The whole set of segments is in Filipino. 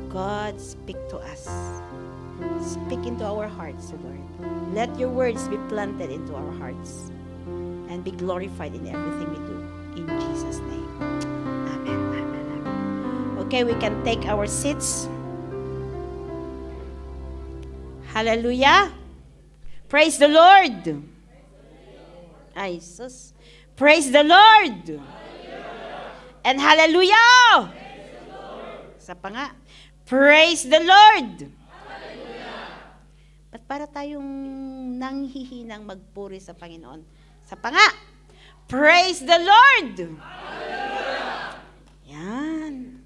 God, speak to us. Speak into our hearts, O Lord. Let your words be planted into our hearts and be glorified in everything we do. In Jesus' name. Amen. Amen. Amen. Okay, we can take our seats. Hallelujah. Praise the Lord. Ay, sus. Praise the Lord. And hallelujah. Sa pa nga. Praise the Lord. Ba't para tayong nanghihinang magpuri sa Panginoon? Sa pa nga. Praise the Lord. Yan.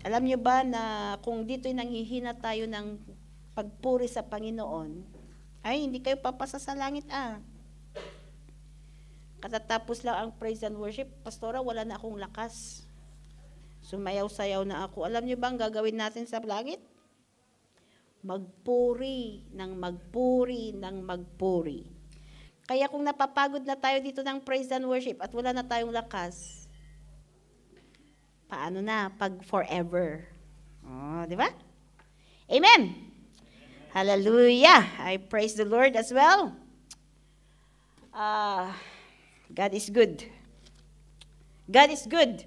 Alam nyo ba na kung dito'y nanghihina tayo ng pagpuri sa Panginoon, ay hindi kayo papasa sa langit Katatapos lang ang praise and worship, pastora, wala na akong lakas. Sumayaw-sayaw na ako. Alam niyo ba ang gagawin natin sa langit? Magpuri ng magpuri ng magpuri. Kaya kung napapagod na tayo dito ng praise and worship at wala na tayong lakas, paano na pag forever? Oh, di ba? Amen! Hallelujah! I praise the Lord as well. God is good. God is good.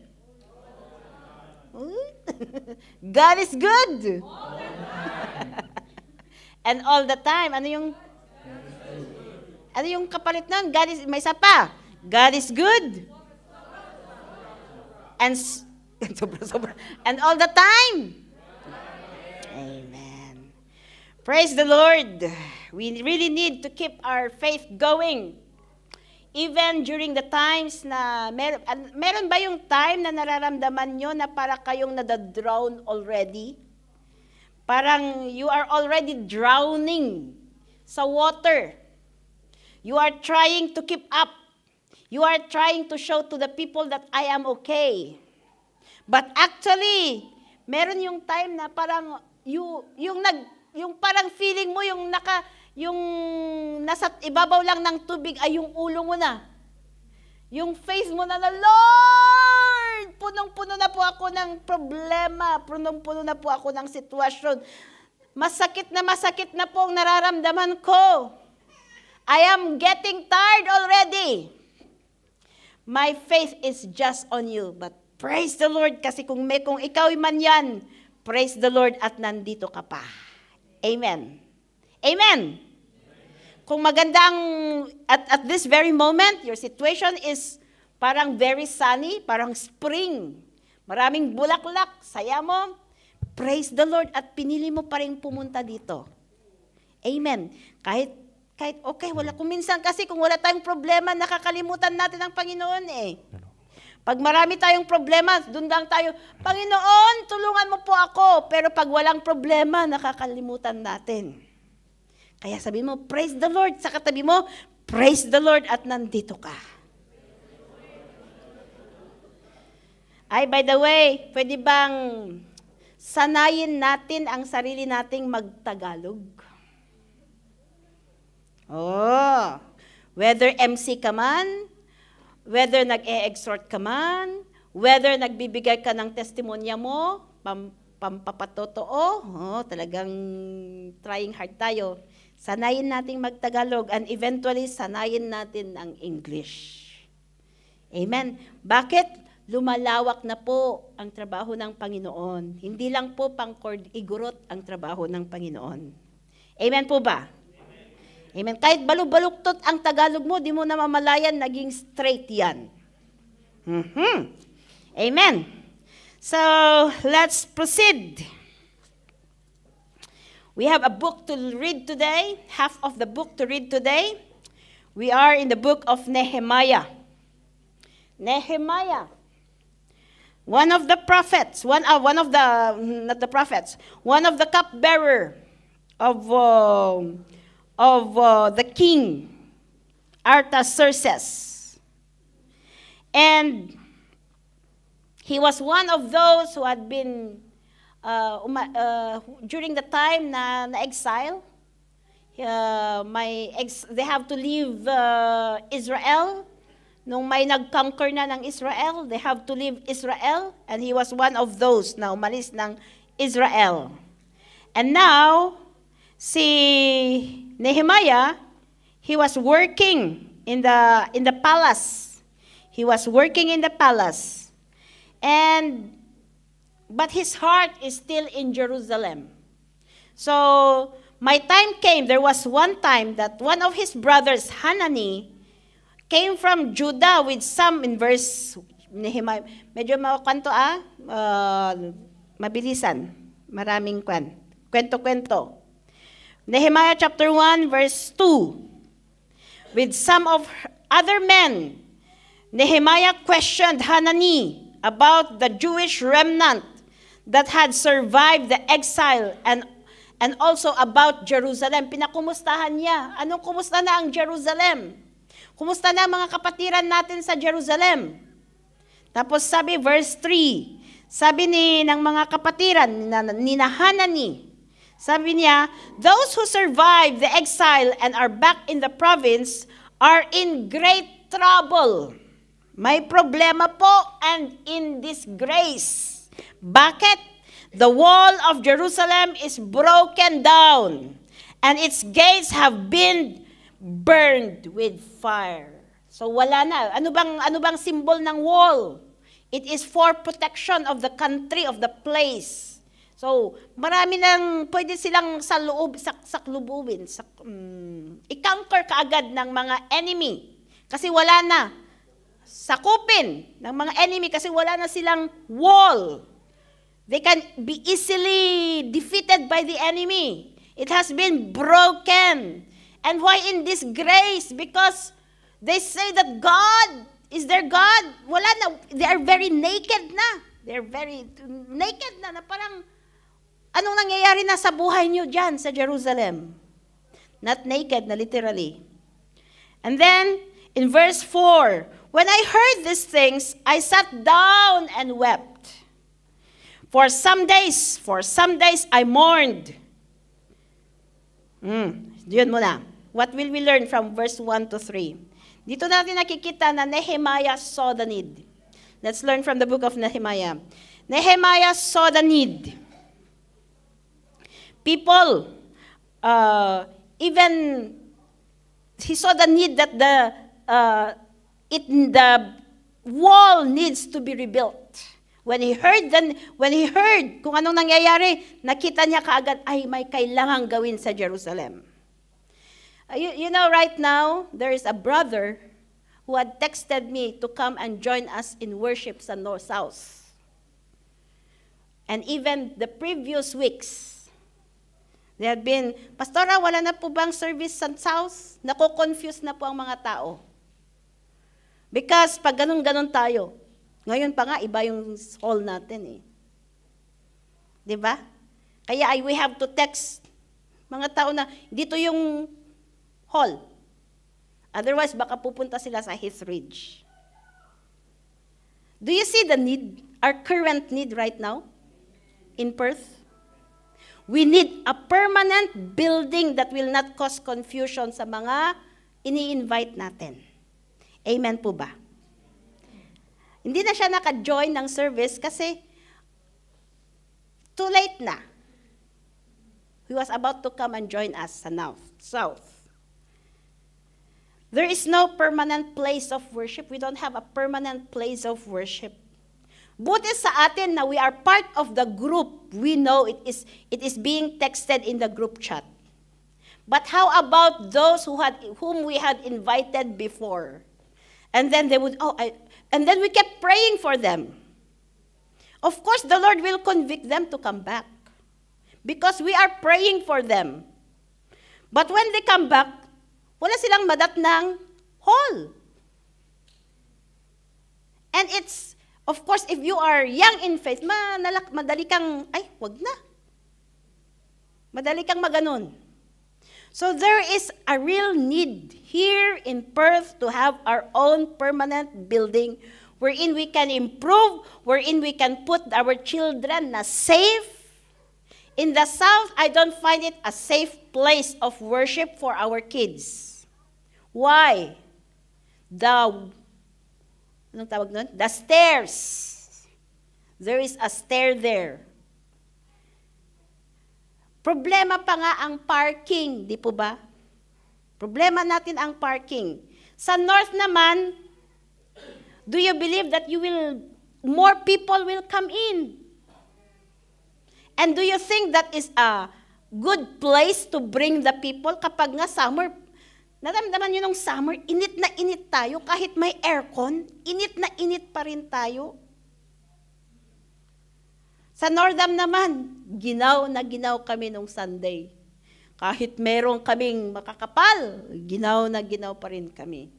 God is good. And all the time. Ano yung kapalit nun? God is, may isa pa. God is good. And and all the time. Amen. Praise the Lord. We really need to keep our faith going. Even during the times na, meron ba yung time na nararamdaman nyo na para kayong nadadrown already? Parang you are already drowning sa water. You are trying to keep up. You are trying to show to the people that I am okay. But actually, meron yung time na parang yung parang feeling mo yung nasa ibabaw lang ng tubig ay yung ulo mo na. Yung face mo na Lord, punong-puno na po ako ng problema, punong-puno na po ako ng sitwasyon. Masakit na po ang nararamdaman ko. I am getting tired already. My faith is just on you, but praise the Lord kasi kung ikaw man yan, praise the Lord at nandito ka pa. Amen. Amen. Kung magandang, at this very moment, your situation is parang very sunny, parang spring. Maraming bulaklak, saya mo. Praise the Lord at pinili mo pa rin pumunta dito. Amen. Kahit okay, wala. Kung minsan kasi kung wala tayong problema, nakakalimutan natin ang Panginoon Pag marami tayong problema, doon lang tayo, Panginoon, tulungan mo po ako. Pero pag walang problema, nakakalimutan natin. Kaya sabi mo, praise the Lord. Sa katabi mo, praise the Lord at nandito ka. Ay, by the way, pwede bang sanayin natin ang sarili nating magtagalog? Oh, whether MC ka man, whether nag-e-exhort ka man, whether nagbibigay ka ng testimonya mo, pampapatotoo, talagang trying hard tayo. Sanayin nating magtagalog and eventually sanayin natin ang English. Amen. Bakit? Lumalawak na po ang trabaho ng Panginoon. Hindi lang po igurot ang trabaho ng Panginoon. Amen po ba? Amen. Kahit baluktot ang Tagalog mo, di mo na mamalayan, naging straight yan. Amen. So, let's proceed. We have a book to read today, half of the book to read today. We are in the book of Nehemiah. Nehemiah. One of the prophets, one of the cupbearer of the king, Artaxerxes. And he was one of those who had been during the time na exile, they have to leave Israel. Nung may nag-conquer na ng Israel, they have to leave Israel. And he was one of those na umalis ng Israel. And now, si Nehemiah, he was working in the palace. He was working in the palace. But his heart is still in Jerusalem. So, my time came, there was one time that one of his brothers, Hanani, came from Judah with some, in verse, Nehemiah, medyo mabilisan, maraming kwento-kwento. Nehemiah chapter 1, verse 2, with some of other men, Nehemiah questioned Hanani about the Jewish remnant that had survived the exile and also about Jerusalem. Pinakumustahan niya. Anong kumusta na ang Jerusalem? Kumusta na ang mga kapatiran natin sa Jerusalem? Tapos sabi, verse 3, sabi ng mga kapatiran, ni Hanani, sabi niya, those who survived the exile and are back in the province are in great trouble. May problema po and in disgrace. Bakit? The wall of Jerusalem is broken down and its gates have been burned with fire. So wala na. Ano bang symbol ng wall? It is for protection of the country, of the place. So, marami nang pwede silang saklububin, i-conquer kaagad ng mga enemy. Kasi wala na. Sakupin ng mga enemy kasi wala na silang wall. They can be easily defeated by the enemy. It has been broken. And why in disgrace? Because they say that God is their God. Wala na. They are very naked na. They are very naked na parang anong nangyayari na sa buhay nyo dyan sa Jerusalem? Not naked na literally. And then, in verse 4, when I heard these things, I sat down and wept. For some days I mourned. Yun muna. What will we learn from verse 1 to 3? Dito natin nakikita na Nehemiah saw the need. Let's learn from the book of Nehemiah. Nehemiah saw the need. People, even he saw the need that the wall needs to be rebuilt. When he heard kung anong nangyayari, nakita niya kaagad, ay may kailangang gawin sa Jerusalem. You know, right now, there is a brother who had texted me to come and join us in worship sa North-South. And even the previous weeks, they had been, Pastora, wala na po bang service sa South? Nako-confuse na po ang mga tao. Because pag ganun-ganun tayo, ngayon pa nga, iba yung hall natin eh. Diba? Kaya we have to text mga tao na, dito yung hall. Otherwise, baka pupunta sila sa Heath Ridge. Do you see the need, our current need right now in Perth? We need a permanent building that will not cause confusion sa mga ini-invite natin. Amen po ba? Hindi na siya naka-join ng service kasi too late na. He was about to come and join us sa South. There is no permanent place of worship. We don't have a permanent place of worship. Buti sa atin na we are part of the group. We know it is being texted in the group chat. But how about those whom we had invited before? And then they would, and then we kept praying for them. Of course, the Lord will convict them to come back. Because we are praying for them. But when they come back, wala silang madatnang hall. And it's, of course, if you are young in faith, madali kang, wag na. Madali kang maganon. So there is a real need here in Perth to have our own permanent building wherein we can improve, wherein we can put our children na safe. In the South, I don't find it a safe place of worship for our kids. Why? Anong tawag nun? The stairs. There is a stair there. Problema pa nga ang parking, di po ba? Problema natin ang parking. Sa north naman, do you believe that more people will come in? And do you think that is a good place to bring the people kapag nga summer? Naramdaman nyo nung summer, init na init tayo kahit may aircon, init na init pa rin tayo. Sa Northam naman, ginaw na ginaw kami nung Sunday. Kahit meron kaming makakapal, ginaw na ginaw pa rin kami.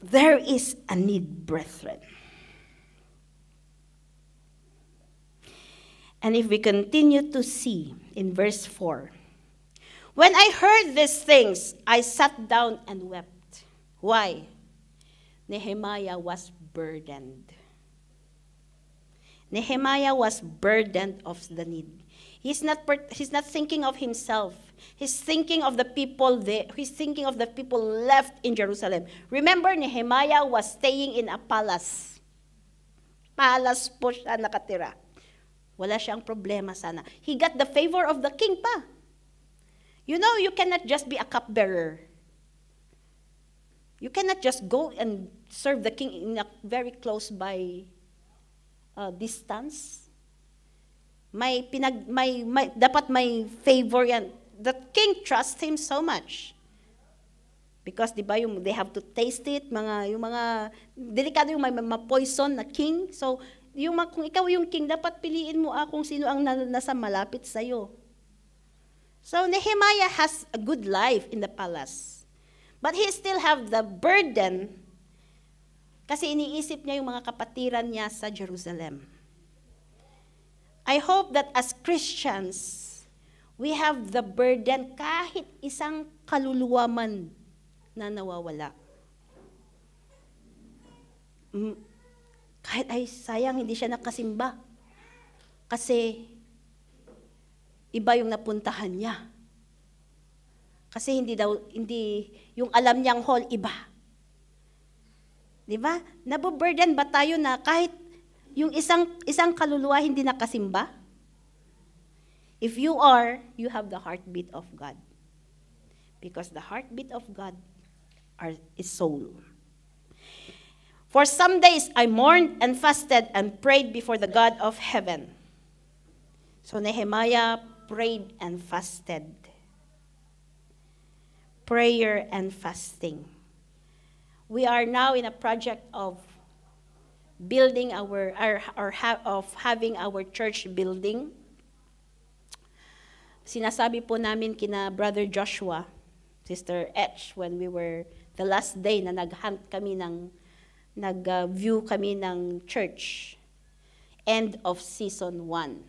There is a need, brethren. And if we continue to see in verse 4, when I heard these things, I sat down and wept. Why? Nehemiah was burdened. Nehemiah was burdened of the need. He's not thinking of himself. He's thinking of the people there. He's thinking of the people left in Jerusalem. Remember, Nehemiah was staying in a palace. Palace po siya nakatira. Wala siyang problema sana. He got the favor of the king pa. You know, you cannot just be a cupbearer. You cannot just go and serve the king in a very close by distance. Dapat may favor yan. The king trusts him so much. Because, di ba, they have to taste it, yung mga, delikado yung may poison na king. So, kung ikaw yung king, dapat piliin mo kung sino ang nasa malapit sa'yo. So, Nehemiah has a good life in the palace. But he still have the burden kasi iniisip niya yung mga kapatiran niya sa Jerusalem. I hope that as Christians, we have the burden kahit isang kaluluwa man na nawawala. Kahit ay sayang hindi siya nakasimba kasi iba yung napuntahan niya. Kasi hindi yung alam niyang hall iba. Di ba? Nabuburden ba tayo na kahit yung isang kaluluwa hindi nakasimba? If you are, you have the heartbeat of God. Because the heartbeat of God is soul. For some days I mourned and fasted and prayed before the God of heaven. So Nehemiah prayed and fasted. Prayer and fasting. We are now in a project of building having our church building. Sinasabi po namin kina Brother Joshua, Sister H, when we were the last day na nag-view kami ng church, end of season 1.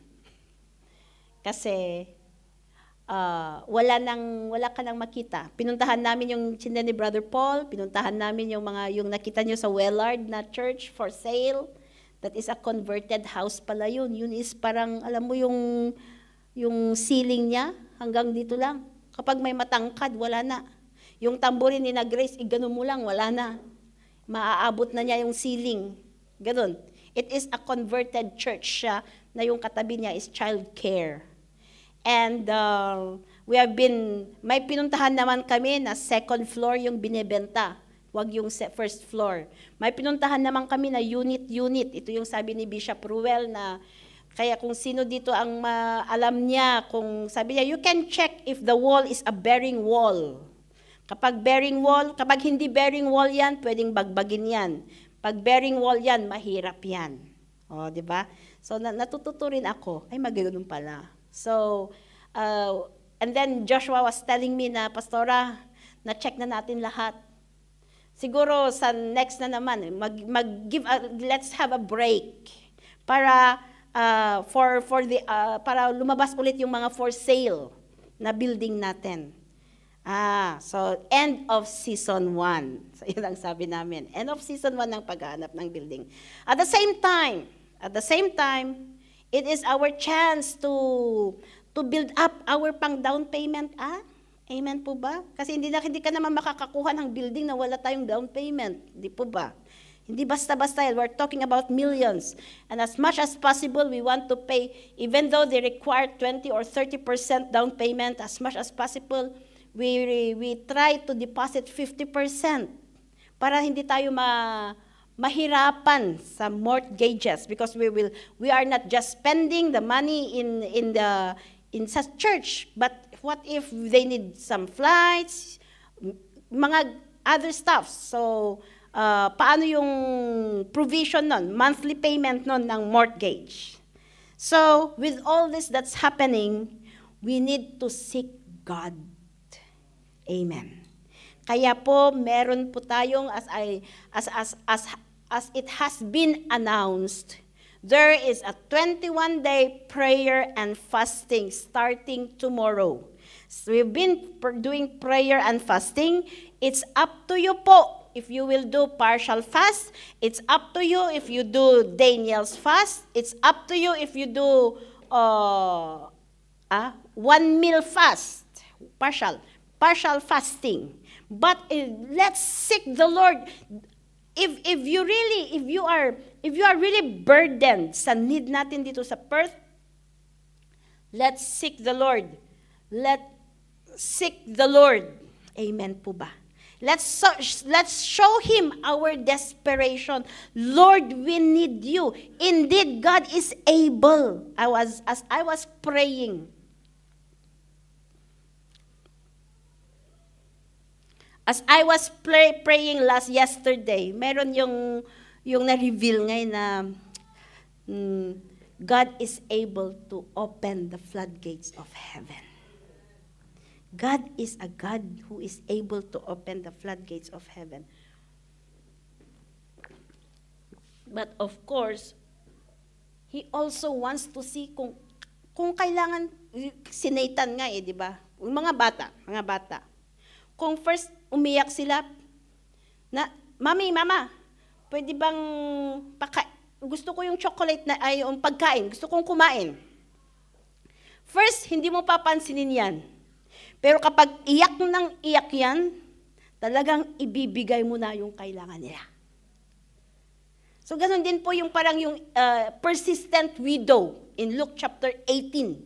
Kasi wala ka nang makita. Pinuntahan namin yung sinda ni Brother Paul, pinuntahan namin yung nakita nyo sa Wellard na church for sale. That is a converted house pala yun. Yun is parang, alam mo yung ceiling niya, hanggang dito lang. Kapag may matangkad, wala na. Yung tamborin ni na Grace, igano mo lang, wala na. Maaabot na niya yung ceiling. Ganon. It is a converted church siya na yung katabi niya is child care. And may pinuntahan naman kami na second floor yung binebenta. Wag yung first floor. May pinuntahan naman kami na unit. Ito yung sabi ni Bishop Ruel na kaya kung sino dito ang alam niya, sabi niya, you can check if the wall is a bearing wall. Kapag hindi bearing wall yan, pwedeng bagbagin yan. Pag bearing wall yan, mahirap yan. O, di ba? So, natututo rin ako, ay magaganoon pala. So, and then Joshua was telling me na, Pastora, na-check na natin lahat. Siguro sa next na naman, let's have a break para para lumabas ulit yung mga for sale na building natin. So end of season 1. So yun ang sabi namin. End of season 1 ng paghahanap ng building. At the same time, it is our chance to build up our pang down payment. Amen po ba? Kasi hindi ka naman makakakuha ng building na wala tayong down payment. Di po ba? Hindi basta-basta yan. We're talking about millions. And as much as possible, we want to pay, even though they require 20 or 30% down payment, as much as possible, we try to deposit 50% para hindi tayo mahirapan sa mortgages, because we are not just spending the money in such church, but what if they need some flights, mga other stuff. So, paano yung provision nun, monthly payment nun ng mortgage. So, with all this that's happening, we need to seek God. Amen. Kaya po, meron po tayong, as it has been announced, there is a 21-day prayer and fasting starting tomorrow. So we've been doing prayer and fasting. It's up to you po if you will do partial fast. It's up to you if you do Daniel's fast. It's up to you if you do 1 meal fast, partial fasting. But let's seek the Lord. If you are really burdened sa need natin dito sa Perth, let's seek the Lord. Let's seek the Lord. Amen po ba? Let's show Him our desperation. Lord, we need you. Indeed, God is able. As I was praying, praying yesterday, meron yung na-reveal ngayon na God is able to open the floodgates of heaven. God is a God who is able to open the floodgates of heaven. But of course, He also wants to see kung kailangan, si Nathan nga di ba? Mga bata. Kung first umiyak sila, na, Mama, pwede bang gusto ko yung chocolate yung pagkain, gusto kong kumain. First, hindi mo papansinin yan. Pero kapag iyak yan, talagang ibibigay mo na yung kailangan nila. So ganun din po yung parang yung persistent widow in Luke chapter 18.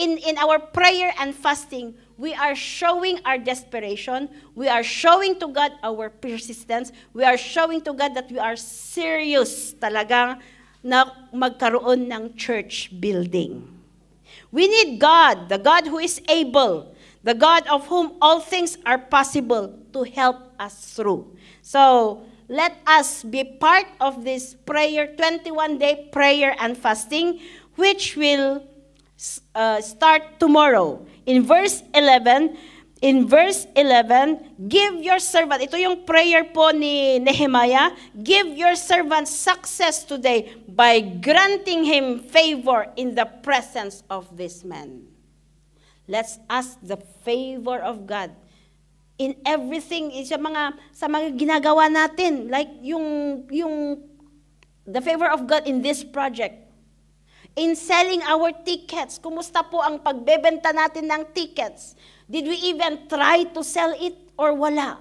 In our prayer and fasting, we are showing our desperation. We are showing to God our persistence. We are showing to God that we are serious talagang na magkaroon ng church building. We need God, the God who is able, the God of whom all things are possible, to help us through. So, let us be part of this prayer, 21-day prayer and fasting, which will start tomorrow. In verse 11, give your servant, ito yung prayer po ni Nehemiah, give your servant success today by granting him favor in the presence of this man. Let's ask the favor of God in everything, sa mga ginagawa natin, like the favor of God in this project. In selling our tickets, kumusta po ang pagbebenta natin ng tickets? Did we even try to sell it or wala?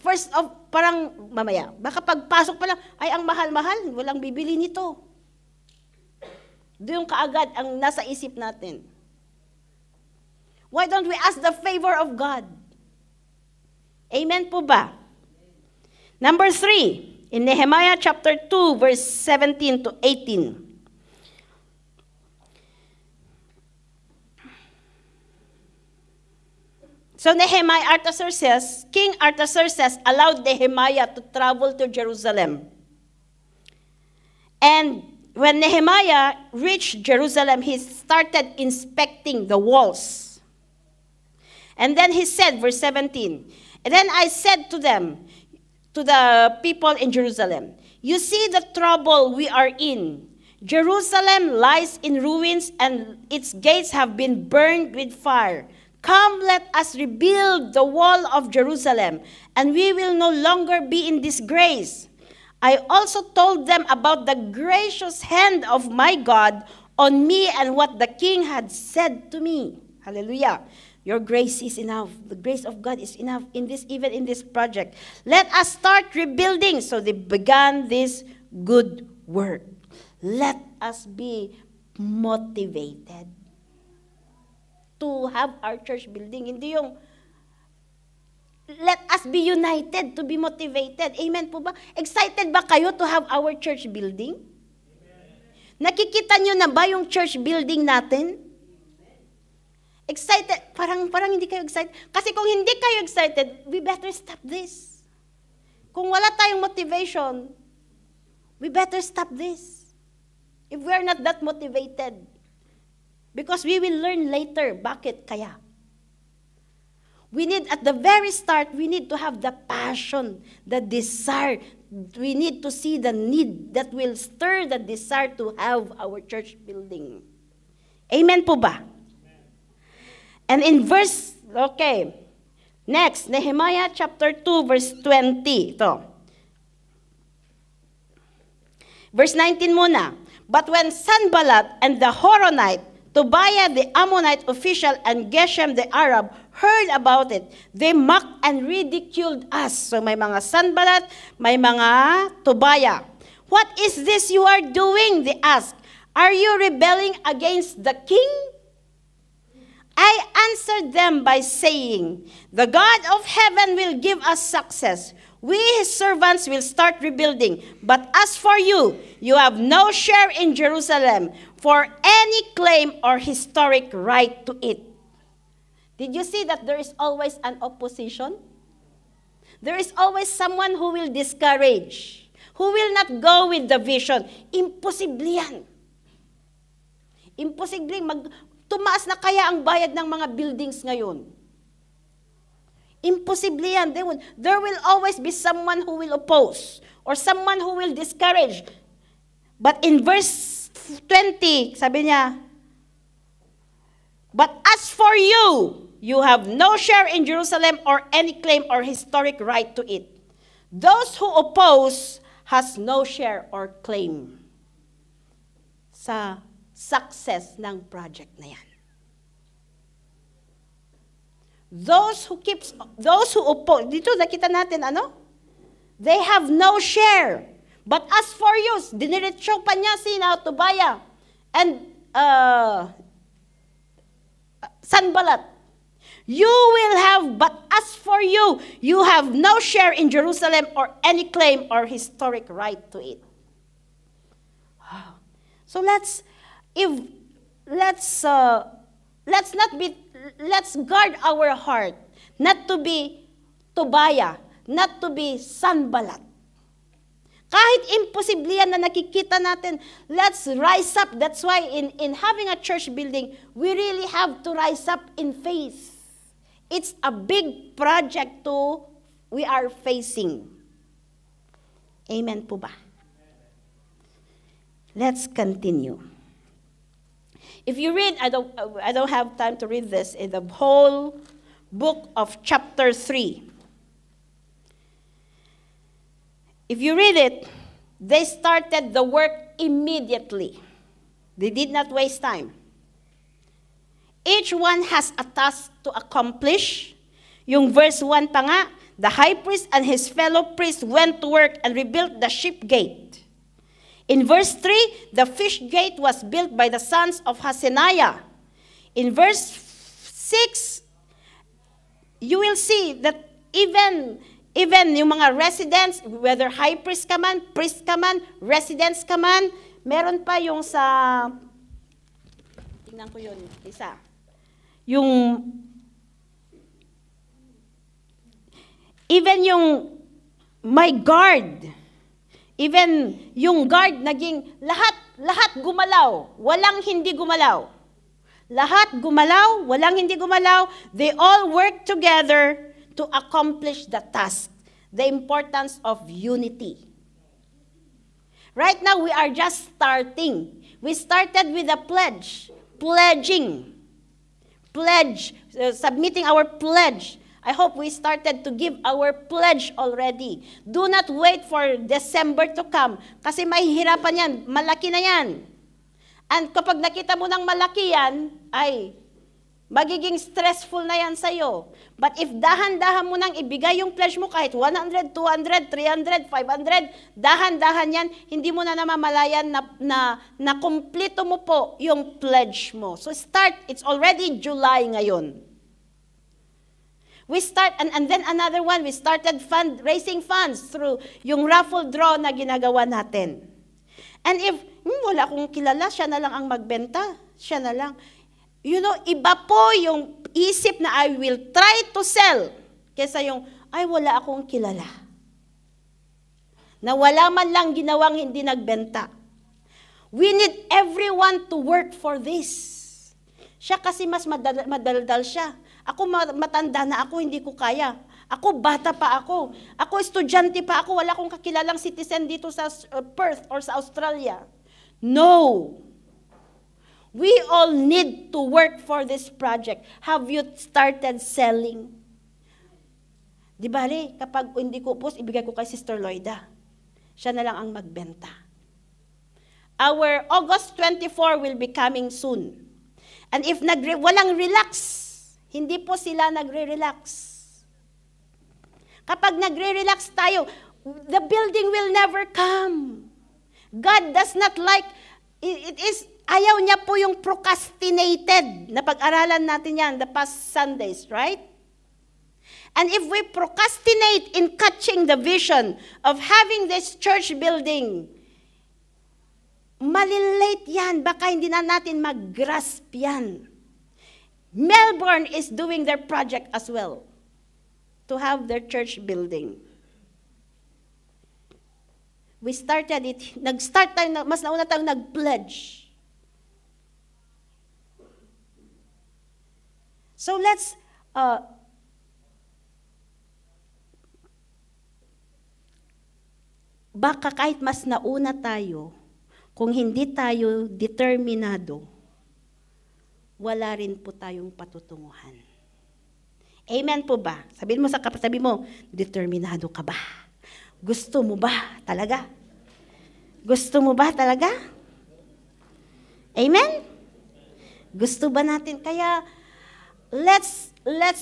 First of, parang mamaya, baka pagpasok pa lang, ay ang mahal-mahal, walang bibili nito. Doon kaagad ang nasa isip natin. Why don't we ask the favor of God? Amen po ba? Number 3, in Nehemiah chapter 2, verse 17 to 18. So King Artaxerxes allowed Nehemiah to travel to Jerusalem. And when Nehemiah reached Jerusalem, he started inspecting the walls. And then he said, verse 17, and then I said to them, to the people in Jerusalem, you see the trouble we are in. Jerusalem lies in ruins and its gates have been burned with fire. Come, let us rebuild the wall of Jerusalem, and we will no longer be in disgrace. I also told them about the gracious hand of my God on me and what the king had said to me. Hallelujah. Your grace is enough. The grace of God is enough in this, even in this project. Let us start rebuilding. So they began this good work. Let us be motivated to have our church building. Hindi yung let us be united to be motivated. Amen po ba? Excited ba kayo to have our church building? Nakikita nyo na ba yung church building natin? Excited? Parang hindi kayo excited. Kasi kung hindi kayo excited, we better stop this. Kung wala tayong motivation, we better stop this. If we are not that motivated. Because we will learn later, bakit kaya? We need, at the very start, we need to have the passion, the desire. We need to see the need that will stir the desire to have our church building. Amen po ba? And in verse, okay, next, Nehemiah chapter 2, verse 20. Ito. Verse 19 muna. But when Sanballat and the Horonite, Tobiah the Ammonite official, and Geshem the Arab heard about it, they mocked and ridiculed us. So may mga Sanballat, may mga Tobiah. What is this you are doing? They asked. Are you rebelling against the king? I answered them by saying, the God of heaven will give us success. We, his servants, will start rebuilding. But as for you, you have no share in Jerusalem for any claim or historic right to it. Did you see that there is always an opposition? There is always someone who will discourage, who will not go with the vision. Imposible yan. Imposible. Tumaas na kaya ang bayad ng mga buildings ngayon. Imposible yan. There will always be someone who will oppose or someone who will discourage. But in verse 20, sabi niya, but as for you, you have no share in Jerusalem or any claim or historic right to it. Those who oppose has no share or claim sa success ng project na yan. Those who oppose, dito nakita natin they have no share. But as for you, diniretso pa niya si Tobiah and Sanballat. You will have, but as for you, you have no share in Jerusalem or any claim or historic right to it. So let's guard our heart not to be Tobiah, not to be Sanballat. Kahit imposible yan na nakikita natin, let's rise up. That's why in having a church building, we really have to rise up in faith. It's a big project we are facing. Amen po ba? Let's continue. If you read, I don't have time to read this, in the whole book of chapter 3. If you read it, they started the work immediately. They did not waste time. Each one has a task to accomplish. Yung verse 1 pa nga, the high priest and his fellow priests went to work and rebuilt the sheep gate. In verse 3, the fish gate was built by the sons of Haseniah. In verse 6, you will see that even yung mga residents, whether high priest ka man, residents ka man, meron pa yung sa, tingnan ko yun, isa. Even yung my guard, even yung guard naging lahat gumalaw, walang hindi gumalaw. Lahat gumalaw, walang hindi gumalaw. They all work together to accomplish the task. The importance of unity. Right now, we are just starting. We started with a pledge. Submitting our pledge. I hope we started to give our pledge already. Do not wait for December to come. Kasi mahihirapan yan. Malaki na yan. And kapag nakita mo ng malaki yan, ay, Magiging stressful na yan sa'yo. But if dahan-dahan mo nang ibigay yung pledge mo, kahit 100, 200, 300, 500, dahan-dahan yan, hindi mo na namamalayan na kumplito mo po yung pledge mo. So start, it's already July ngayon. We start, and then another one, we started raising funds through yung raffle draw na ginagawa natin. And if, wala akong kilala, siya na lang ang magbenta, siya na lang. You know, iba po yung isip na I will try to sell kesa yung, ay wala akong kilala. Na wala man lang ginawang hindi nagbenta. We need everyone to work for this. Siya kasi mas madaldal siya. Ako matanda na ako, hindi ko kaya. Ako bata pa ako. Ako estudyante pa ako, wala akong kakilalang citizen dito sa Perth or sa Australia. No. We all need to work for this project. Have you started selling? Di ba, kapag hindi ko post, ibigay ko kay Sister Loida. Siya na lang ang magbenta. Our August 24 will be coming soon. And if walang relax, hindi po sila nagre-relax. Kapag nagre-relax tayo, the building will never come. God does not like, ayaw niya po yung procrastinated. Napag-aralan natin yan the past Sundays, right? And if we procrastinate in catching the vision of having this church building, malilate yan. Baka hindi na natin mag-grasp yan. Melbourne is doing their project as well to have their church building. We started it. Nag-start tayo, mas nauna tayong nag-pledge. So let's, baka kahit mas nauna tayo, kung hindi tayo determinado, wala rin po tayong patutunguhan. Amen po ba? Sabihin mo sa kapatabi mo, determinado ka ba? Gusto mo ba talaga? Gusto mo ba talaga? Amen? Gusto ba natin? Kaya, let's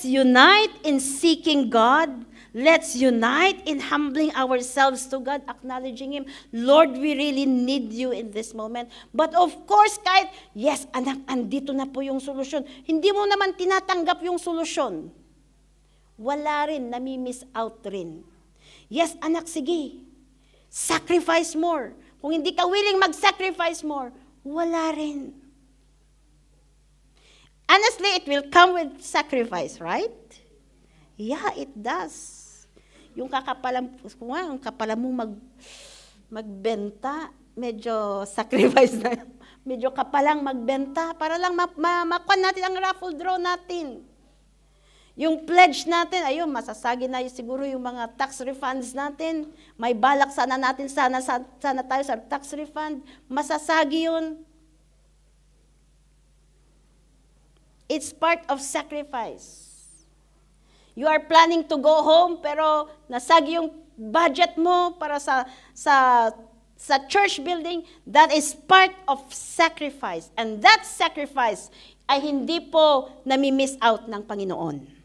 unite in seeking God. Let's unite in humbling ourselves to God, acknowledging Him. Lord, we really need you in this moment. But of course, kahit, yes, anak, andito na po yung solusyon. Hindi mo naman tinatanggap yung solusyon. Wala rin, nami-miss out rin. Yes, anak, sige. Sacrifice more. Kung hindi ka willing mag-sacrifice more, wala rin. Honestly, it will come with sacrifice, right? Yeah, it does. Yung kakapalan mo magbenta, medyo sacrifice na. Medyo kapalang magbenta para lang makuha natin ang raffle draw natin. Yung pledge natin, ayun, masasagi na siguro yung mga tax refunds natin. May balak sana natin, sana tayo sa tax refund. Masasagi yun. It's part of sacrifice. You are planning to go home, pero nasagi yung budget mo para sa church building. That is part of sacrifice. And that sacrifice ay hindi po nami-miss out ng Panginoon.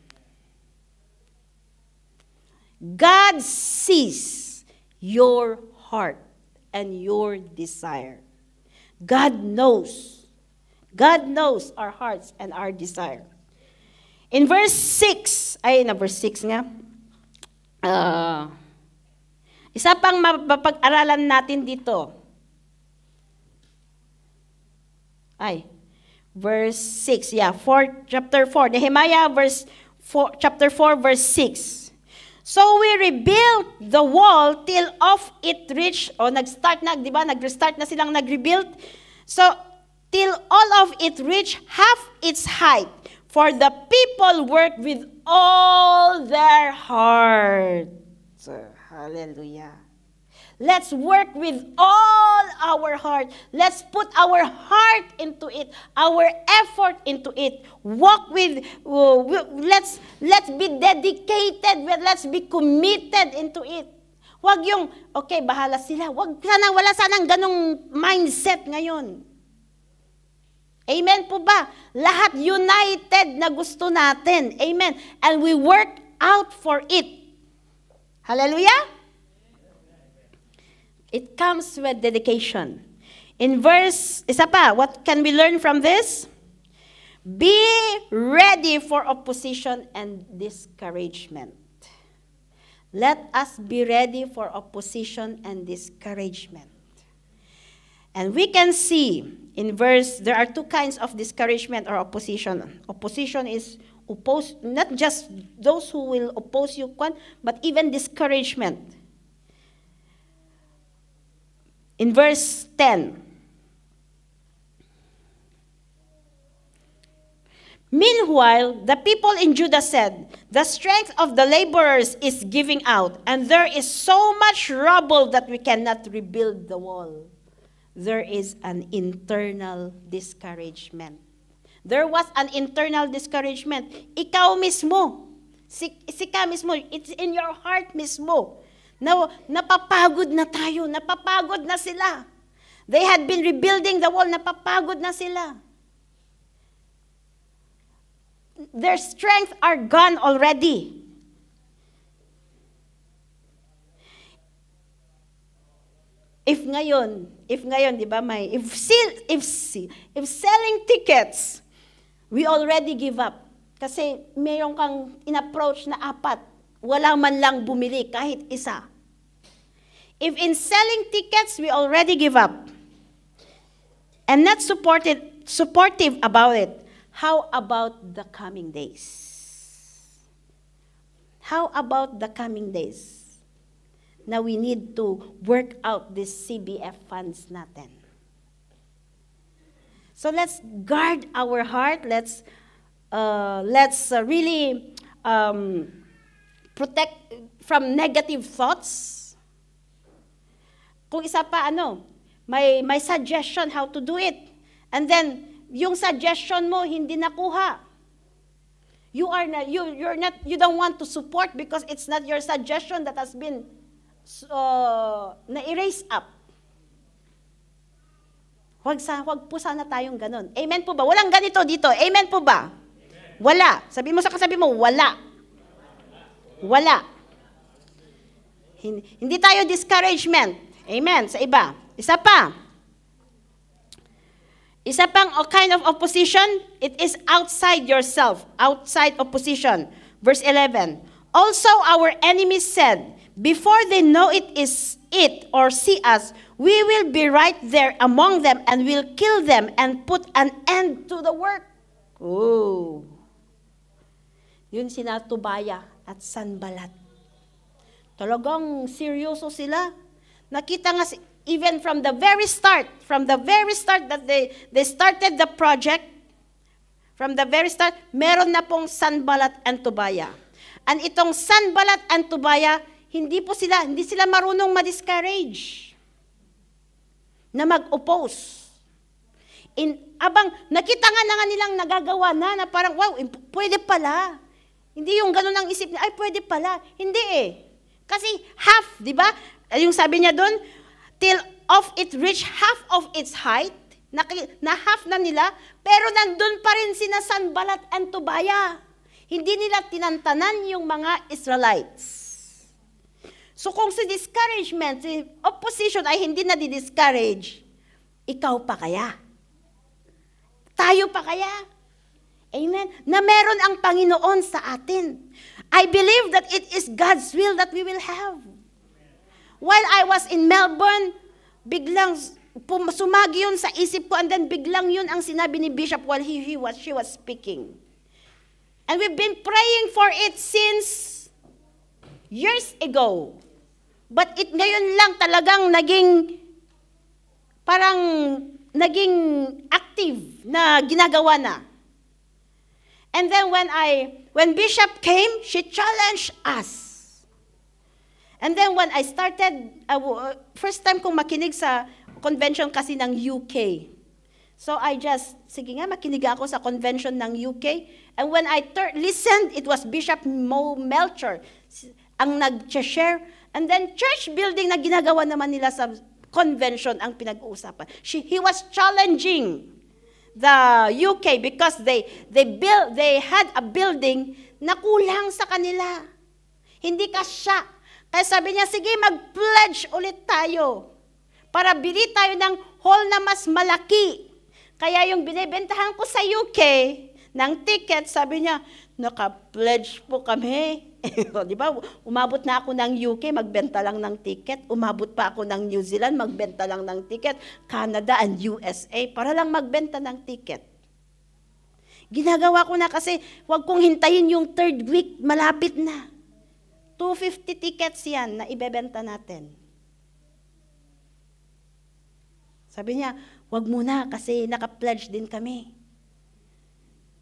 God sees your heart and your desire. God knows our hearts and our desire. In verse 6, verse 6 nga, isa pang mapag-aralan natin dito. Verse 6, chapter 4, Nehemiah, chapter 4, verse 6. So we rebuilt the wall till of it reached, nag-restart na silang nag-rebuild. So, till all of it reached half its height. For the people worked with all their heart. Hallelujah. Let's work with all our heart. Let's put our heart into it, our effort into it. Walk with, let's be dedicated, let's be committed into it. Huwag yung, okay, bahala sila. Wala sanang ganong mindset ngayon. Amen po ba? Lahat united na gusto natin. Amen. And we work out for it. Hallelujah? It comes with dedication. In verse, isa pa, what can we learn from this? Be ready for opposition and discouragement. Let us be ready for opposition and discouragement. And we can see in verse, there are two kinds of discouragement or opposition. Opposition is not just those who will oppose you, but even discouragement. In verse 10, meanwhile, the people in Judah said, the strength of the laborers is giving out, and there is so much rubble that we cannot rebuild the wall. There is an internal discouragement. There was an internal discouragement. Ikaw mismo, sika mismo, it's in your heart mismo. Now, napapagod na tayo, napapagod na sila. They had been rebuilding the wall, napapagod na sila. Their strength are gone already. If ngayon, di ba, if selling tickets, we already give up. Kasi mayroon kang in-approach na 4, wala man lang bumili kahit isa. If in selling tickets, we already give up. And not supportive about it. How about the coming days? How about the coming days? Now we need to work out these CBF funds natin. So let's guard our heart. Let's really protect from negative thoughts. Kung isa pa, may suggestion how to do it. And then, yung suggestion mo, hindi nakuha. You don't want to support because it's not your suggestion that has been na-erase up. Huwag po sana tayong ganun. Amen po ba? Walang ganito dito. Amen po ba? Amen. Wala. Sabi mo sa kasabi mo, wala. Wala. Hindi tayo discouragement. Amen. Sa iba. Isa pa. Isa pang kind of opposition, it is outside yourself. Outside opposition. Verse 11. Also our enemies said, before they know it or see us, we will be right there among them and will kill them and put an end to the work. Oh. Yun sina Tobaya at Sanballat. Talagang seryoso sila. Nakita nga, even from the very start that they started the project, from the very start, meron na pong Sanballat and Tobaya. And itong Sanballat and Tobaya, hindi sila marunong ma-discourage na mag-oppose. Abang nakita nga nilang nagagawa na parang, wow, pwede pala. Hindi yung ganun ang isip niya, ay pwede pala. Hindi Kasi half, di ba? Yung sabi niya doon, till of it reach half of its height, na half na nila, pero nandun pa rin sina Sanballat and Tobaya. Hindi nila tinantanan yung mga Israelites. So kung si discouragement, si opposition ay hindi na di-discourage, ikaw pa kaya? Tayo pa kaya? Amen? Na meron ang Panginoon sa atin. I believe that it is God's will that we will have. While I was in Melbourne, biglang sumagi yun sa isip ko and then biglang yun ang sinabi ni Bishop while she was speaking. And we've been praying for it since years ago. But ngayon lang talagang naging active na ginagawa na. And then when Bishop came, she challenged us. And then when I started, first time kong makinig sa convention kasi ng UK. So sige nga, makinig ako sa convention ng UK. And when I listened, it was Bishop Mo Melcher ang nag-share. And then church building na ginagawa naman nila sa convention ang pinag-uusapan. He was challenging the UK because they had a building na kulang sa kanila. Hindi kasya. Kaya sabi niya, sige, mag-pledge ulit tayo para bili tayo ng hall na mas malaki. Kaya yung binibentahan ko sa UK ng ticket, sabi niya, naka-pledge po kami. Di ba? Umabot na ako ng UK, magbenta lang ng ticket. Umabot pa ako ng New Zealand, magbenta lang ng ticket. Canada and USA, para lang magbenta ng ticket. Ginagawa ko na kasi, huwag kong hintayin yung third week, malapit na. 250 tickets yan na ibebenta natin. Sabi niya, huwag muna kasi naka-pledge din kami.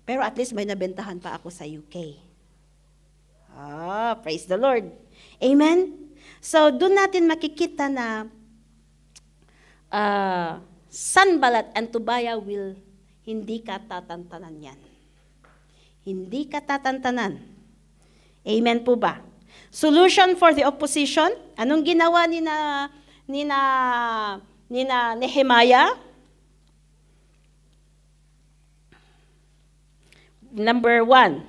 Pero at least may nabentahan pa ako sa UK. Praise the Lord. Amen? So, doon natin makikita na Sanballat and Tobiah will hindi ka tatantanan yan. Hindi ka tatantanan. Amen po ba? Solution for the opposition. Anong ginawa ni Nehemiah? Number 1,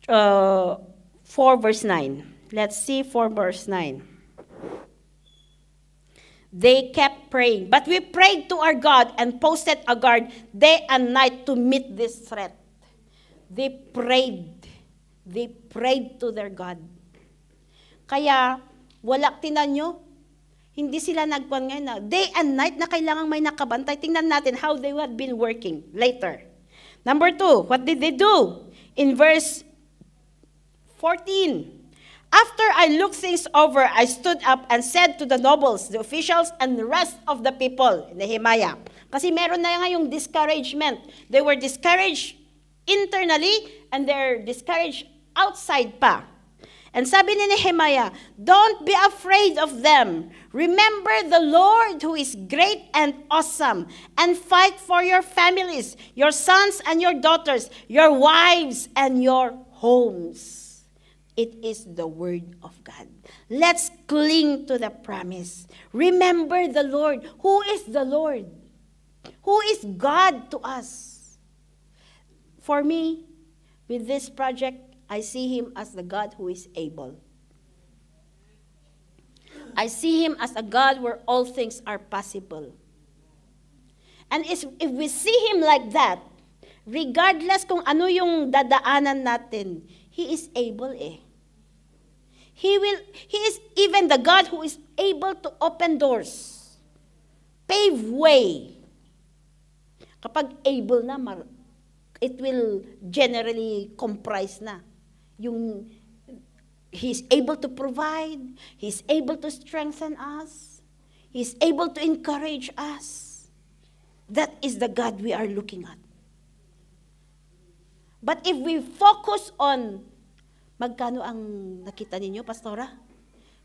4 verse 9. Let's see 4 verse 9. They kept praying, but we prayed to our God and posted a guard day and night to meet this threat. They prayed to their God. Kaya, tinan nyo, hindi sila nagkuhan ngayon na day and night na kailangang may nakabantay. Tingnan natin how they had been working later. Number 2, what did they do? In verse 14, after I looked things over, I stood up and said to the nobles, the officials, and the rest of the people, Nehemiah. Kasi meron na nga yung discouragement. They were discouraged internally and they're discouraged outside pa. And sabi ni Nehemiah, don't be afraid of them. Remember the Lord who is great and awesome, and fight for your families, your sons and your daughters, your wives and your homes. It is the word of God. Let's cling to the promise. Remember the Lord. Who is the Lord? Who is God to us? For me, with this project, I see him as the God who is able. I see him as a God where all things are possible. And if we see him like that, regardless kung ano yung dadaanan natin, he is able eh. He is even the God who is able to open doors, pave way. Kapag able na, it will generally comprise na. He's able to provide, he's able to strengthen us, he's able to encourage us. That is the God we are looking at. But if we focus on, magkano ang nakita ninyo, Pastora?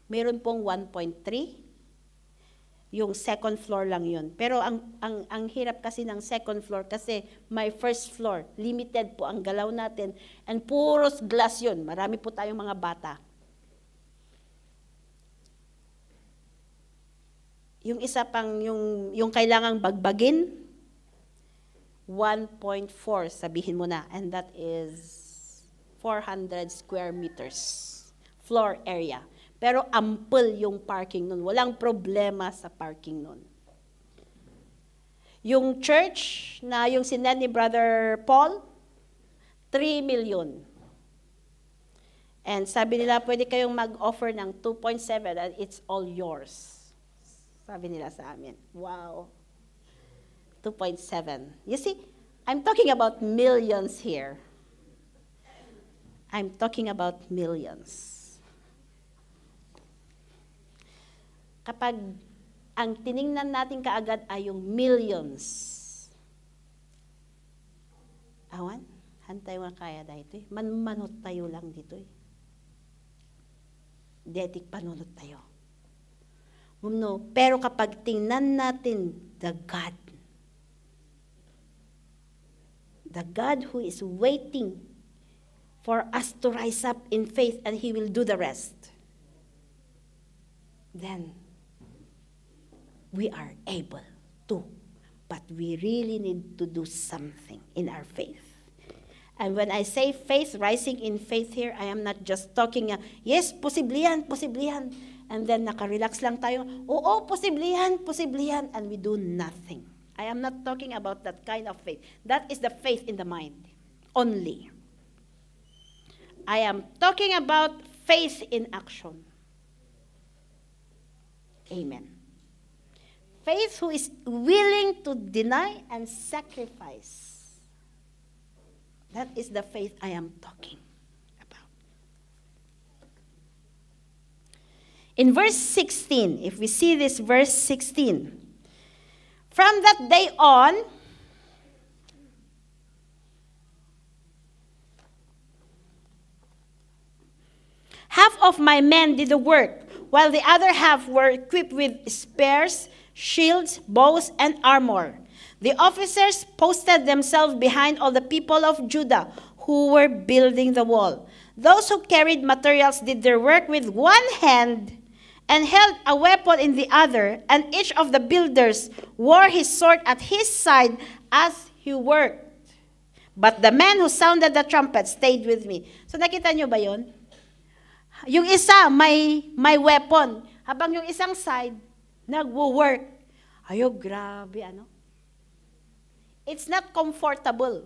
Meron pong 1.3. Yung second floor lang yun. Pero ang hirap kasi ng second floor kasi may first floor. Limited po ang galaw natin. And puros glass yun. Marami po tayong mga bata. Yung isa pang, yung kailangang bagbagin, 1.4 sabihin mo na. And that is 400 square meters floor area. Pero ample yung parking nun. Walang problema sa parking nun. Yung church na yung sinend ni Brother Paul, 3 million. And sabi nila, pwede kayong mag-offer ng 2.7 and it's all yours. Sabi nila sa amin. Wow. 2.7. You see, I'm talking about millions here. I'm talking about millions. Kapag ang tiningnan natin kaagad ay yung millions. Awan, hantay mga kaya dito eh. Manmanot tayo lang dito eh. Detik panunot tayo. No, pero kapag tingnan natin the God who is waiting for us to rise up in faith and he will do the rest, then we are able to but we really need to do something in our faith. And when I say faith, rising in faith here, I am not just talking, yes, posible yan, and then naka-relax lang tayo, oo, posible yan, and we do nothing. I am not talking about that kind of faith. That is the faith in the mind only. I am talking about faith in action. Amen. Faith who is willing to deny and sacrifice. That is the faith I am talking about. In verse 16, if we see this verse 16, from that day on, half of my men did the work, while the other half were equipped with spears, shields, bows, and armor. The officers posted themselves behind all the people of Judah who were building the wall. Those who carried materials did their work with one hand and held a weapon in the other, and each of the builders wore his sword at his side as he worked. But the man who sounded the trumpet stayed with me. So nakita nyo ba yun? Yung isa may weapon, habang yung isang side nagwo-work. Ayo, grabe, ano? It's not comfortable.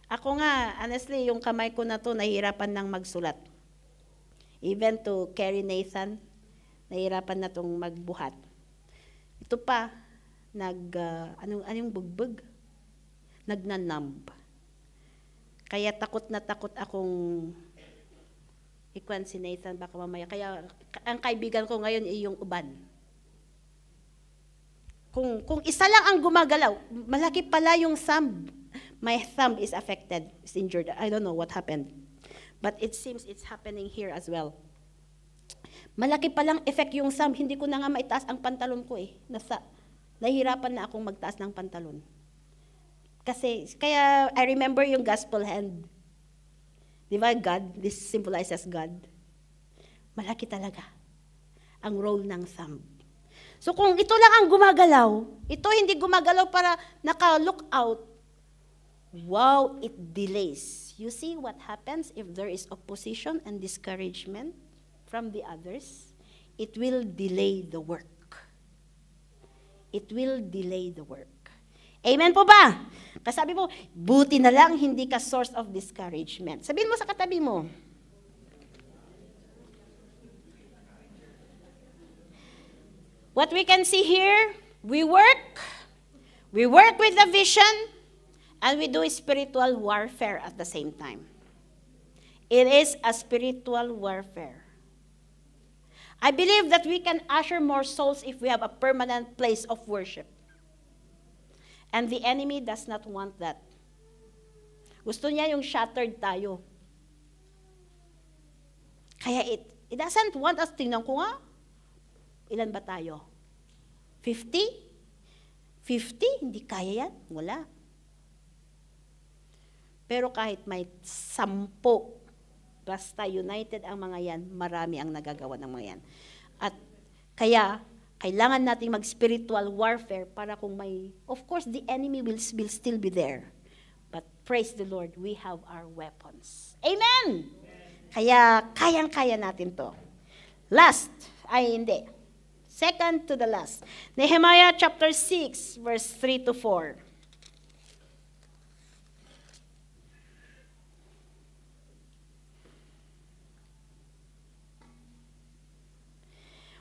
Ako nga, honestly, yung kamay ko na to, nahihirapan nang magsulat. Even to carry Nathan, nahihirapan na tong magbuhat. Ito pa, anong bugbog? Nagnanumb. Kaya takot na takot akong ikwan si Nathan, baka mamaya. Kaya ang kaibigan ko ngayon ay yung uban. Kung isa lang ang gumagalaw, malaki pala yung thumb. My thumb is affected, is injured. I don't know what happened. But it seems it's happening here as well. Malaki palang effect yung thumb. Hindi ko na nga maitaas ang pantalon ko eh. Nahihirapan na akong magtaas ng pantalon. Kaya I remember yung gospel hand. Di ba God? This symbolizes God. Malaki talaga ang role ng thumb. So kung ito lang ang gumagalaw, ito hindi gumagalaw para naka-look out, wow, it delays. You see what happens if there is opposition and discouragement from the others? It will delay the work. It will delay the work. Amen po ba? Kasabi mo, buti na lang hindi ka source of discouragement. Sabihin mo sa katabi mo, what we can see here, we work with the vision, and we do spiritual warfare at the same time. It is a spiritual warfare. I believe that we can usher more souls if we have a permanent place of worship. And the enemy does not want that. Gusto niya yung shattered tayo. Kaya it doesn't want us, tingnan ko nga, ilan ba tayo? 50? 50? Hindi kaya yan. Wala. Pero kahit may 10, basta united ang mga yan, marami ang nagagawa ng mga yan. At kaya, kailangan natin mag-spiritual warfare para kung may, of course, the enemy will still be there. But praise the Lord, we have our weapons. Amen! Kaya, kayang-kaya natin to. Last, hindi. Second to the last. Nehemiah chapter 6, verse 3 to 4.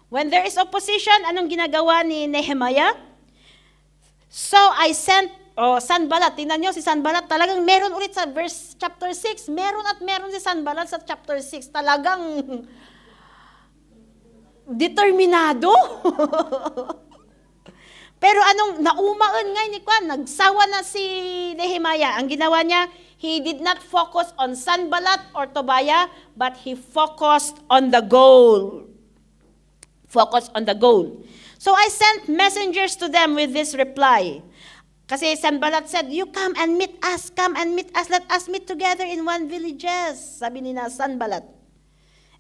When there is opposition, anong ginagawa ni Nehemiah? So I sent, Sanballat, tingnan nyo si Sanballat, talagang meron ulit sa verse chapter 6, meron si Sanballat sa chapter 6, talagang determinado. Pero anong naumaan nga ni Kwan, nagsawa na si Nehemiah. Ang ginawa niya, he did not focus on Sanballat or Tobiah, but he focused on the goal. Focus on the goal. So I sent messengers to them with this reply. Kasi Sanballat said, you come and meet us, let us meet together in one villages. Sabi ni Sanballat.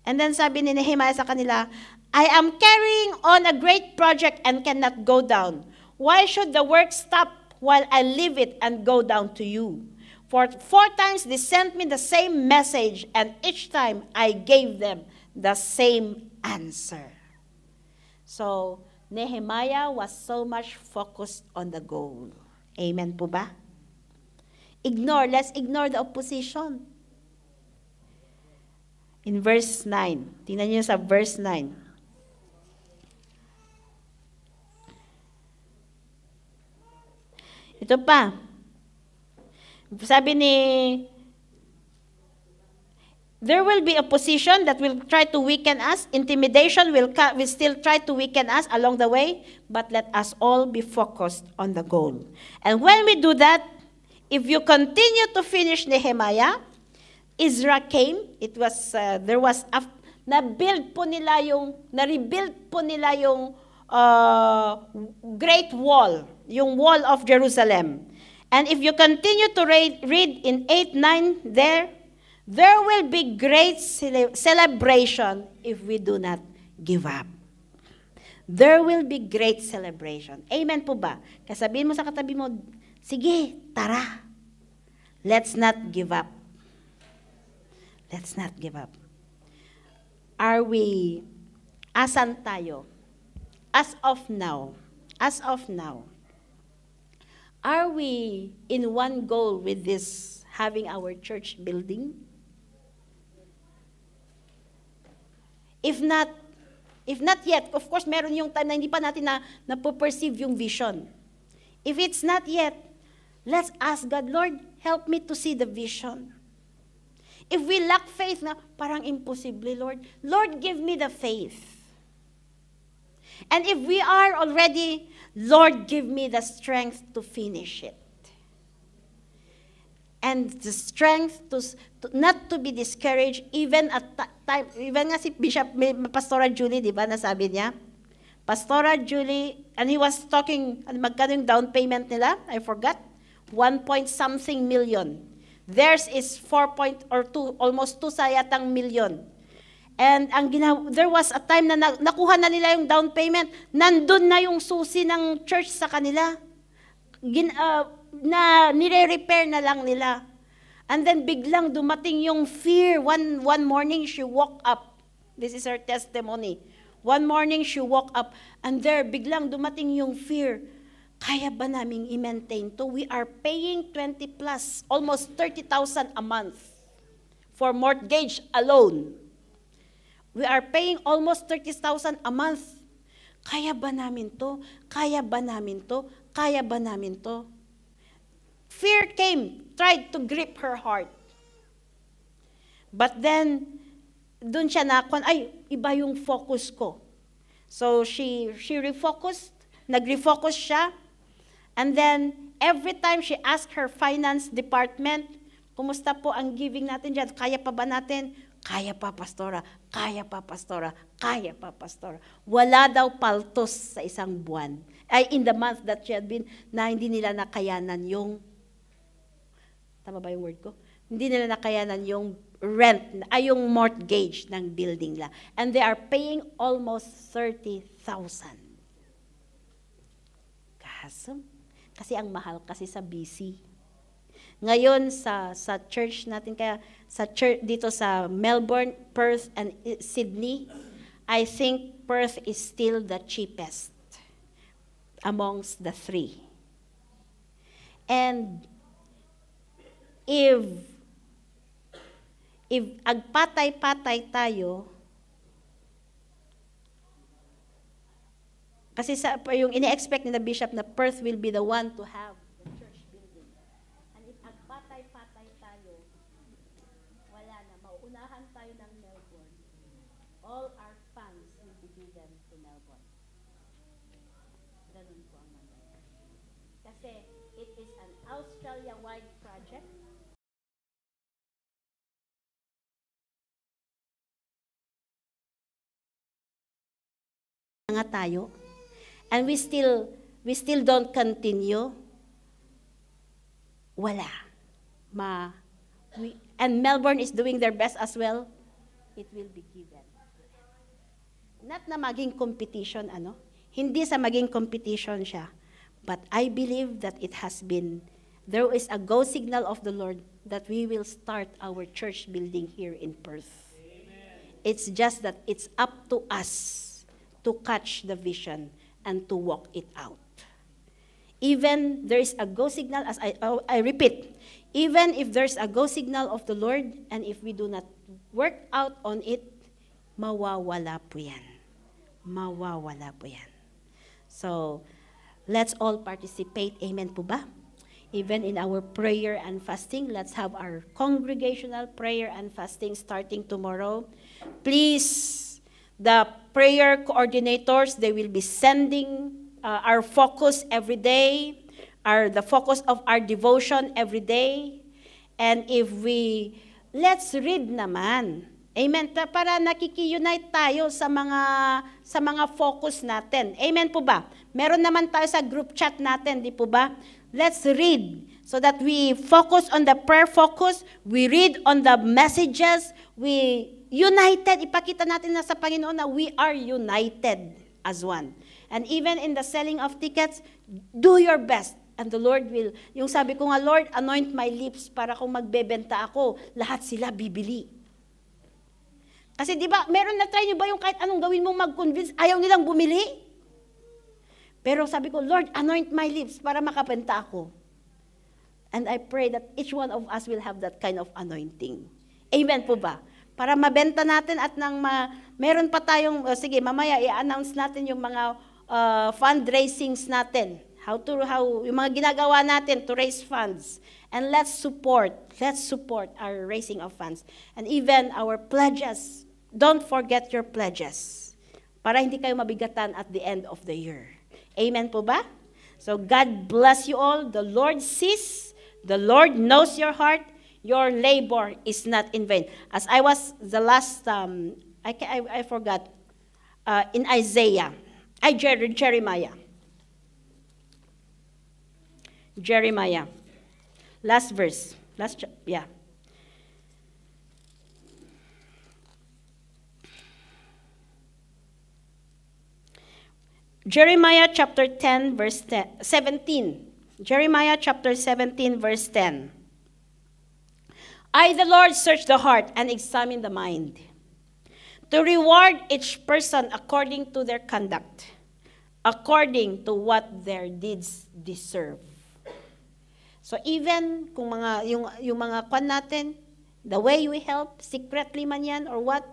And then sabi ni Nehemiah sa kanila, I am carrying on a great project and cannot go down. Why should the work stop while I leave it and go down to you? For 4 times they sent me the same message, and each time I gave them the same answer. So, Nehemiah was so much focused on the goal. Amen po ba? Let's ignore the opposition. In verse 9, tingnan niyo sa verse 9. Ito pa. Sabi ni, there will be opposition that will try to weaken us. Intimidation will still try to weaken us along the way. But let us all be focused on the goal. And when we do that, if you continue to finish Nehemiah, Ezra came. It was, na-rebuild po nila yung Great Wall, yung Wall of Jerusalem. And if you continue to read in 8-9 there will be great celebration if we do not give up. There will be great celebration. Amen po ba? Kasabihin mo sa katabi mo, sige, tara. Let's not give up. Let's not give up. Are we, asan tayo? As of now, are we in one goal with this, having our church building? If not yet, of course, meron yung time na hindi pa natin na-perceive yung vision. If it's not yet, let's ask God, Lord, help me to see the vision. If we lack faith na, parang imposible, Lord. Lord, give me the faith. And if we are already, Lord, give me the strength to finish it. And the strength to not to be discouraged even at time. Even nga si Bishop, Pastora Julie, di ba, nasabi niya? Pastora Julie, and he was talking, magkano yung down payment nila? I forgot. 1 point something million. Theirs is 2, almost 2 sa yatang million. And there was a time na nakuha na nila yung down payment. Nandun na yung susi ng church sa kanila. Na nire-repair na lang nila. And then biglang dumating yung fear. One morning she woke up. This is her testimony. One morning she woke up and there biglang dumating yung fear. Kaya ba naming i-maintain to? We are paying 20 plus, almost 30,000 a month for mortgage alone. We are paying almost 30,000 a month. Kaya ba namin to? Kaya ba namin to? Kaya ba namin to? Fear came, tried to grip her heart. But then, dun siya ay, iba yung focus ko. So she refocused, nag-refocus siya. And then, every time she asked her finance department, kumusta po ang giving natin dyan? Kaya pa ba natin? Kaya pa, pastora. Kaya pa, pastora. Kaya pa, pastora. Wala daw paltos sa isang buwan. Ay, in the month that she had been, na hindi nila nakayanan yung, tama ba yung word ko? Hindi nila nakayanan yung rent, ay yung mortgage ng building nila. And they are paying almost 30,000. Kaso, kasi ang mahal kasi sa BC. Ngayon sa church natin, kaya sa church dito sa Melbourne, Perth, and Sydney, I think Perth is still the cheapest amongst the 3. And if agpatay-patay tayo, kasi yung ini-expect ni the bishop na Perth will be the one to have the church building. And if agpatay-patay tayo, wala na, mauunahan tayo ng Melbourne. All our funds will be given to Melbourne. Ganun po ang mangyayari. Kasi it is an Australia-wide project. Nga tayo. And we still don't continue. Wala. And Melbourne is doing their best as well. It will be given. Not na maging competition, Hindi sa maging competition siya. But I believe that there is a go signal of the Lord that we will start our church building here in Perth. Amen. It's just that it's up to us to catch the vision and to walk it out. Even there is a go signal, as I repeat, even if there's a go signal of the Lord, and if we do not work out on it, mawawala po yan. Mawawala po yan. So, let's all participate. Amen po ba? Even in our prayer and fasting, let's have our congregational prayer and fasting starting tomorrow. Please, the prayer coordinators, they will be sending our focus every day, the focus of our devotion every day. And let's read naman. Amen. Para nakiki-unite tayo sa mga focus natin. Amen po ba? Meron naman tayo sa group chat natin, di po ba? Let's read so that we focus on the prayer focus. We read on the messages. We united. Ipakita natin na sa Panginoon na we are united as one. And even in the selling of tickets, do your best. And the Lord will, yung sabi ko nga, Lord, anoint my lips para kung magbebenta ako, lahat sila bibili. Kasi di ba, meron na try nyo ba yung kahit anong gawin mong mag-convince, ayaw nilang bumili? Pero sabi ko, Lord, anoint my lips para makabenta ako. And I pray that each one of us will have that kind of anointing. Amen po ba? Para mabenta natin at meron pa tayong, sige, mamaya i-announce natin yung mga fundraisings natin. Yung mga ginagawa natin to raise funds. And let's support our raising of funds. And even our pledges. Don't forget your pledges. Para hindi kayo mabigatan at the end of the year. Amen po ba? So God bless you all. The Lord sees. The Lord knows your heart. Your labor is not in vain. As I was the last, I forgot, in Jeremiah. Last verse. Jeremiah chapter 10, verse 17. Jeremiah chapter 17, verse 10. I, the Lord, search the heart and examine the mind, to reward each person according to their conduct, according to what their deeds deserve. So even kung yung mga kwan natin, the way we help, secretly man yan or what,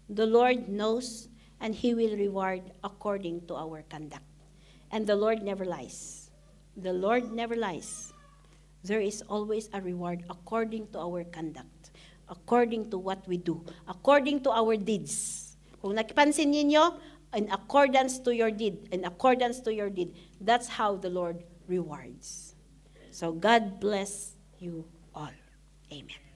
the Lord knows and He will reward according to our conduct. And the Lord never lies. The Lord never lies. There is always a reward according to our conduct, according to what we do, according to our deeds. Kung nakipansin ninyo, in accordance to your deed, that's how the Lord rewards. So God bless you all. Amen.